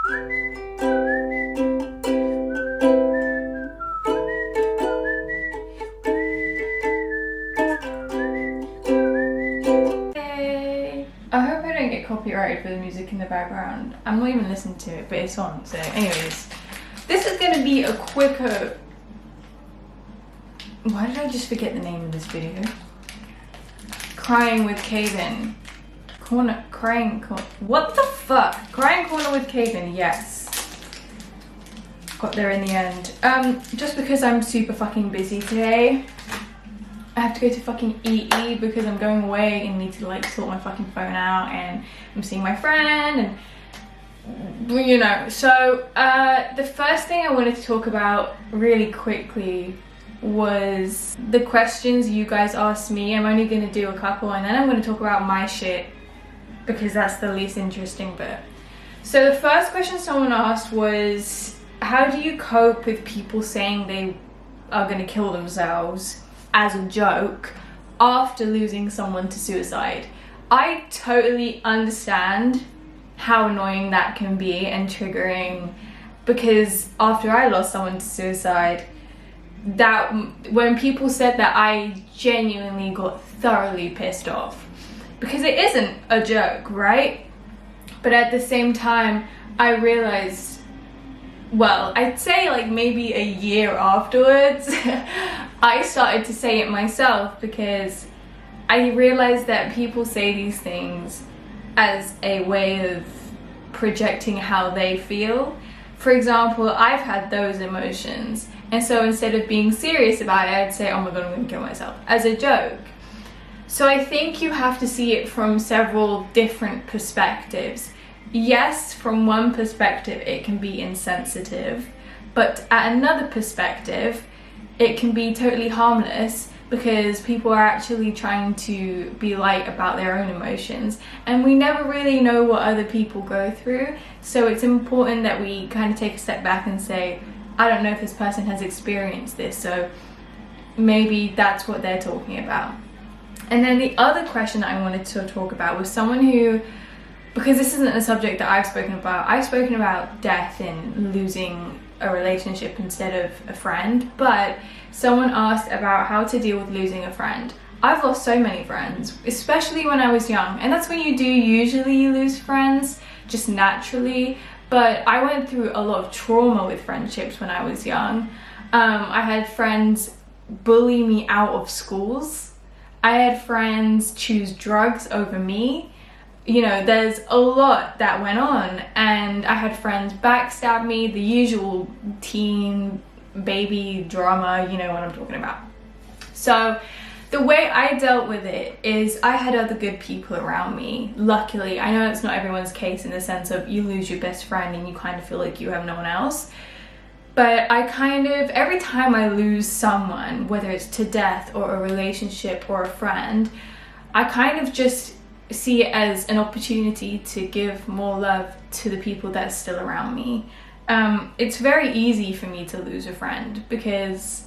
I hope I don't get copyrighted for the music in the background. I'm not even listening to it, but it's on. So anyways, this is gonna be a quicker... Why did I just forget the name of this video? Crying with Caven. What the fuck? Crying corner with Caven, yes. Got there in the end. Just because I'm super fucking busy today, I have to go to fucking EE because I'm going away and need to like sort my fucking phone out, and I'm seeing my friend, and you know. So the first thing I wanted to talk about really quickly was the questions you guys asked me. I'm only going to do a couple and then I'm going to talk about my shit because that's the least interesting bit. So the first question someone asked was, how do you cope with people saying they are going to kill themselves as a joke after losing someone to suicide? I totally understand how annoying that can be and triggering, because after I lost someone to suicide, that when people said that, I genuinely got thoroughly pissed off because it isn't a joke, right? But at the same time, I realized, well, I'd say like maybe a year afterwards, I started to say it myself because I realized that people say these things as a way of projecting how they feel. For example, I've had those emotions, and so instead of being serious about it, I'd say, oh my god, I'm gonna kill myself, as a joke. So I think you have to see it from several different perspectives. Yes, from one perspective it can be insensitive, but at another perspective it can be totally harmless because people are actually trying to be light about their own emotions, and we never really know what other people go through. So it's important that we kind of take a step back and say, I don't know if this person has experienced this, so maybe that's what they're talking about. And then the other question I wanted to talk about was someone who, because this isn't a subject that I've spoken about, I've spoken about death and losing a relationship instead of a friend, but someone asked about how to deal with losing a friend. I've lost so many friends, especially when I was young, and that's when you do usually lose friends, just naturally. But I went through a lot of trauma with friendships when I was young. I had friends bully me out of schools. I had friends choose drugs over me. You know, there's a lot that went on, and I had friends backstab me, the usual teen baby drama, you know what I'm talking about. So the way I dealt with it is I had other good people around me. Luckily, I know it's not everyone's case in the sense of you lose your best friend and you kind of feel like you have no one else. But I kind of, every time I lose someone, whether it's to death or a relationship or a friend, I kind of just see it as an opportunity to give more love to the people that are still around me. It's very easy for me to lose a friend because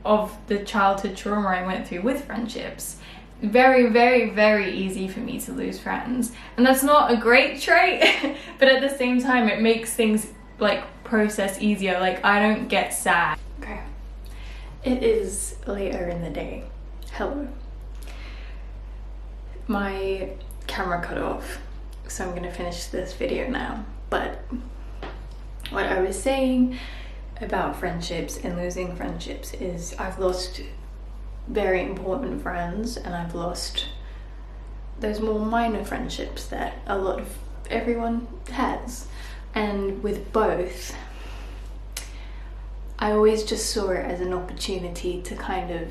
of the childhood trauma I went through with friendships. Very, very, very easy for me to lose friends. And that's not a great trait, but at the same time it makes things like process easier. Like, I don't get sad. Okay, it is later in the day. Hello. My camera cut off, so I'm gonna finish this video now. But what I was saying about friendships and losing friendships is I've lost very important friends, and I've lost those more minor friendships that a lot of everyone has. And with both, I always just saw it as an opportunity to kind of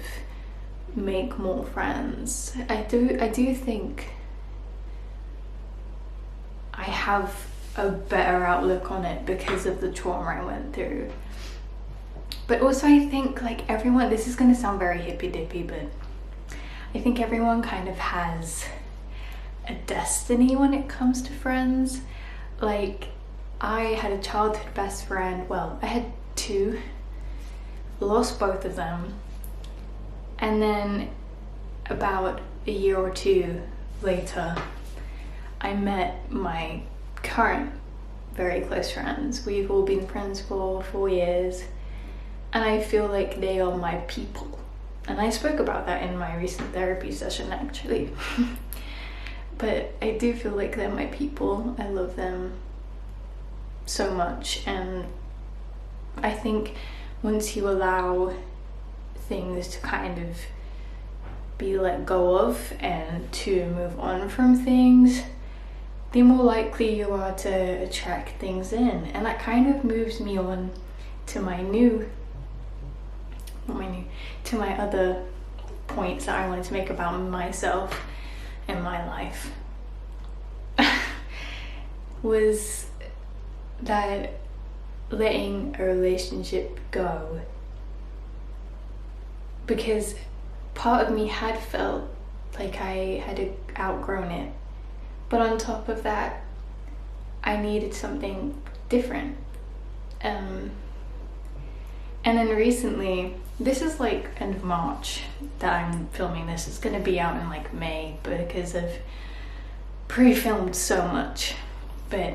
make more friends. I do think I have a better outlook on it because of the trauma I went through. But also I think like everyone, this is going to sound very hippy dippy, but I think everyone kind of has a destiny when it comes to friends. Like, I had a childhood best friend, well, I had two, lost both of them, and then about a year or two later I met my current very close friends. We've all been friends for 4 years, and I feel like they are my people. And I spoke about that in my recent therapy session, actually. But I do feel like they're my people. I love them so much, and I think once you allow things to kind of be let go of and to move on from things, the more likely you are to attract things in. And that kind of moves me on to my other points that I wanted to make about myself and my life. Was that letting a relationship go, because part of me had felt like I had outgrown it, but on top of that I needed something different. And then recently, this is like end of March that I'm filming this, it's gonna be out in like May because I've pre-filmed so much. But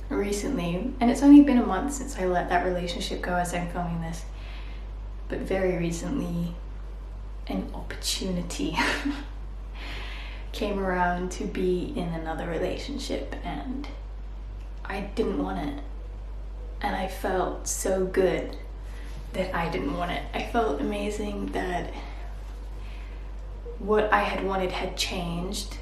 recently, and it's only been a month since I let that relationship go as I'm filming this, but very recently an opportunity came around to be in another relationship, and I didn't want it. And I felt so good that I didn't want it. I felt amazing that what I had wanted had changed,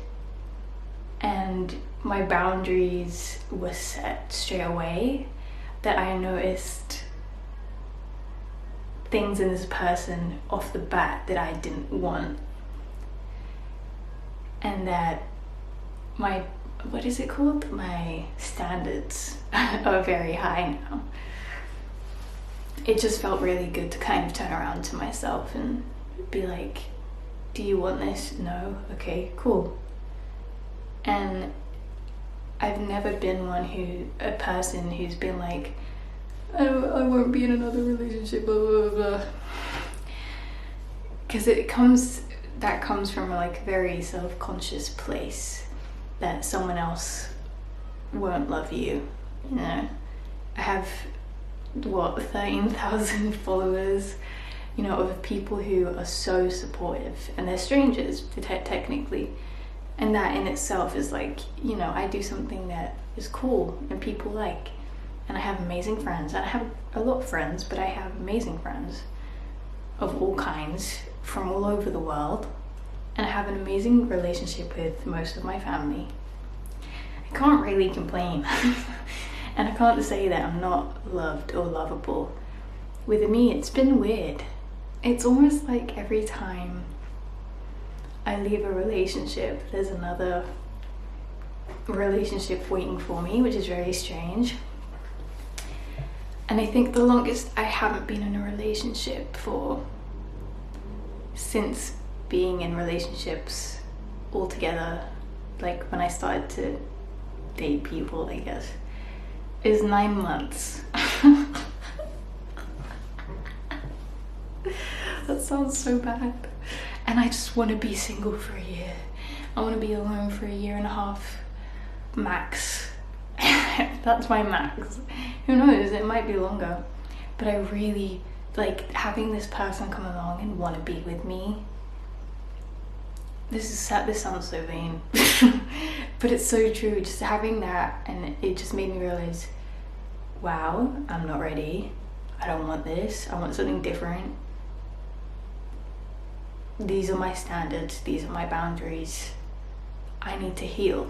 and my boundaries were set straight away. That I noticed things in this person off the bat that I didn't want, and that my, what is it called? My standards are very high now. It just felt really good to kind of turn around to myself and be like, do you want this? No? Okay, cool. And I've never been a person who's been like, I won't be in another relationship, blah, blah, blah. Because that comes from like a very self-conscious place that someone else won't love you, you know. I have, 13,000 followers, you know, of people who are so supportive, and they're strangers technically. And that in itself is like, you know, I do something that is cool and people like. And I have amazing friends. And I have a lot of friends, but I have amazing friends of all kinds from all over the world. And I have an amazing relationship with most of my family. I can't really complain. And I can't say that I'm not loved or lovable. With me, it's been weird. It's almost like every time I leave a relationship, there's another relationship waiting for me, which is very strange. And I think the longest I haven't been in a relationship for, since being in relationships altogether, like when I started to date people, I guess, is 9 months. That sounds so bad. And I just want to be single for a year. I want to be alone for a year and a half, max. That's my max. Who knows, it might be longer. But I really like having this person come along and want to be with me. This sounds so vain. But it's so true, just having that, and it just made me realize, wow, I'm not ready. I don't want this. I want something different. These are my standards, these are my boundaries. I need to heal.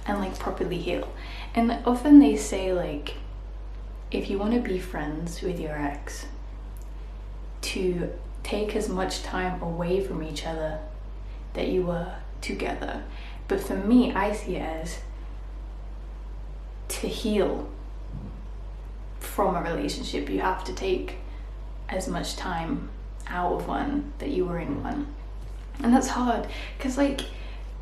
And like properly heal. And often they say, like, if you want to be friends with your ex, to take as much time away from each other that you were together. But for me, I see it as to heal from a relationship, you have to take as much time out of one that you were in one. And that's hard, because like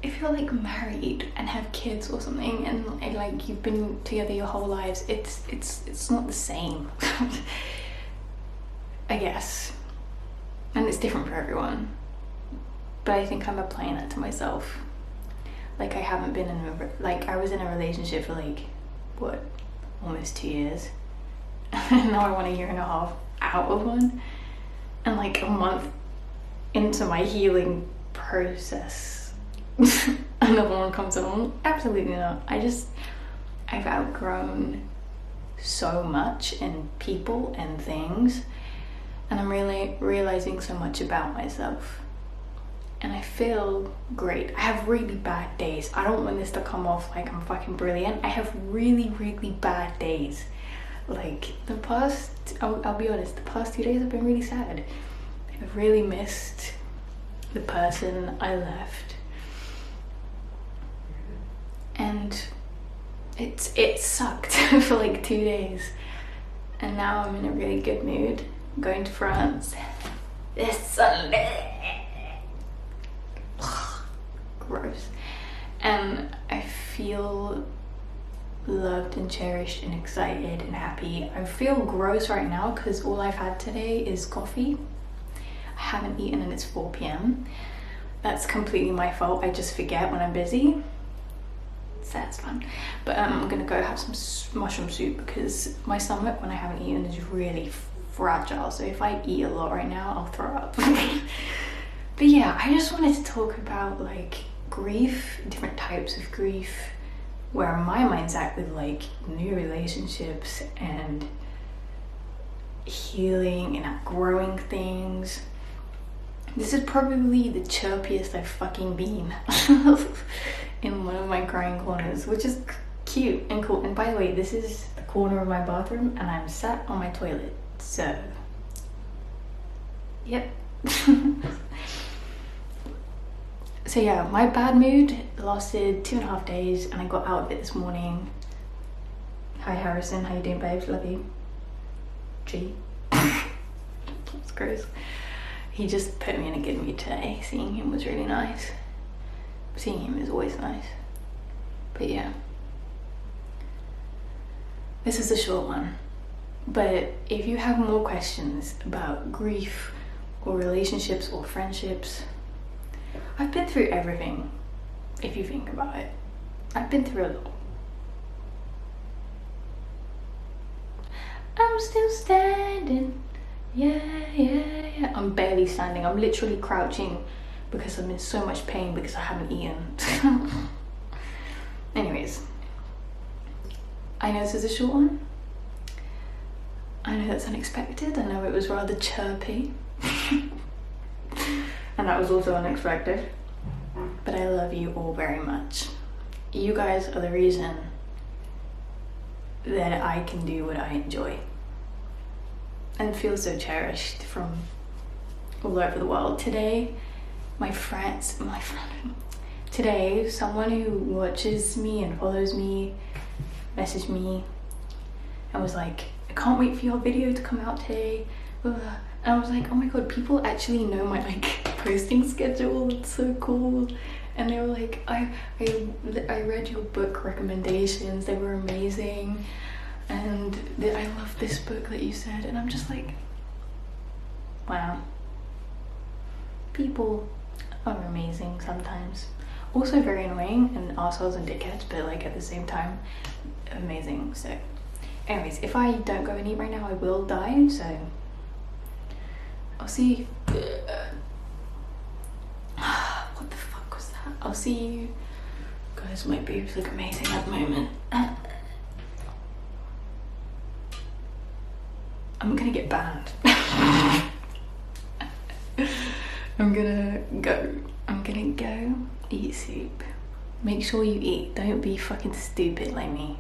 if you're like married and have kids or something, and like you've been together your whole lives, it's not the same. I guess. And it's different for everyone. But I think I'm applying that to myself. Like I haven't been in I was in a relationship for like what, almost 2 years. And now I want a year and a half out of one. And like a month into my healing process, another one comes along. Absolutely not. I've outgrown so much in people and things, and I'm really realizing so much about myself, and I feel great. I have really bad days. I don't want this to come off like I'm fucking brilliant. I have really bad days. Like the past, I'll be honest, the past 2 days have been really sad. I've really missed the person I left, and it sucked for like 2 days, and now I'm in a really good mood. I'm going to France this Sunday. Gross. And I feel loved and cherished and excited and happy. I feel gross right now because all I've had today is coffee. I haven't eaten and it's 4 p.m. That's completely my fault. I just forget when I'm busy. So that's fun. But I'm gonna go have some mushroom soup because my stomach, when I haven't eaten, is really fragile. So if I eat a lot right now, I'll throw up. But yeah, I just wanted to talk about like grief, different types of grief, where my mind's at with like new relationships and healing and outgrowing things. This is probably the chirpiest I've fucking been in one of my crying corners, which is cute and cool. And by the way, this is the corner of my bathroom and I'm sat on my toilet, so yep. So yeah, my bad mood lasted 2.5 days and I got out of it this morning. Hi Harrison, how you doing babes? Love you. G. That's gross. He just put me in a good mood today. Seeing him was really nice. Seeing him is always nice. But yeah, this is a short one. But if you have more questions about grief or relationships or friendships, I've been through everything, if you think about it. I've been through a lot. I'm still standing. Yeah. I'm barely standing. I'm literally crouching because I'm in so much pain because I haven't eaten. Anyways, I know this is a short one. I know that's unexpected. I know it was rather chirpy. And that was also unexpected. But I love you all very much. You guys are the reason that I can do what I enjoy and feel so cherished from all over the world. Today, today, someone who watches me and follows me messaged me and was like, I can't wait for your video to come out today. And I was like, oh my god, people actually know my like posting schedule. It's so cool. And they were like, I read your book recommendations, they were amazing, and I love this book that you said. And I'm just like, wow, people are amazing sometimes. Also very annoying and assholes and dickheads, but like at the same time, amazing. So anyways, if I don't go and eat right now, I will die. So I'll see. What the fuck was that? I'll see you guys. My boobs look amazing at the moment. I'm gonna get banned. I'm gonna go eat soup. Make sure you eat. Don't be fucking stupid like me.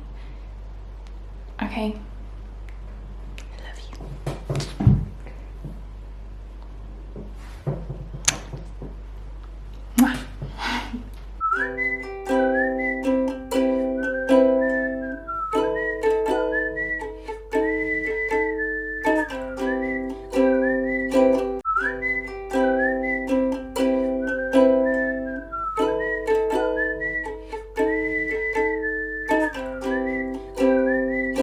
Okay? I love you.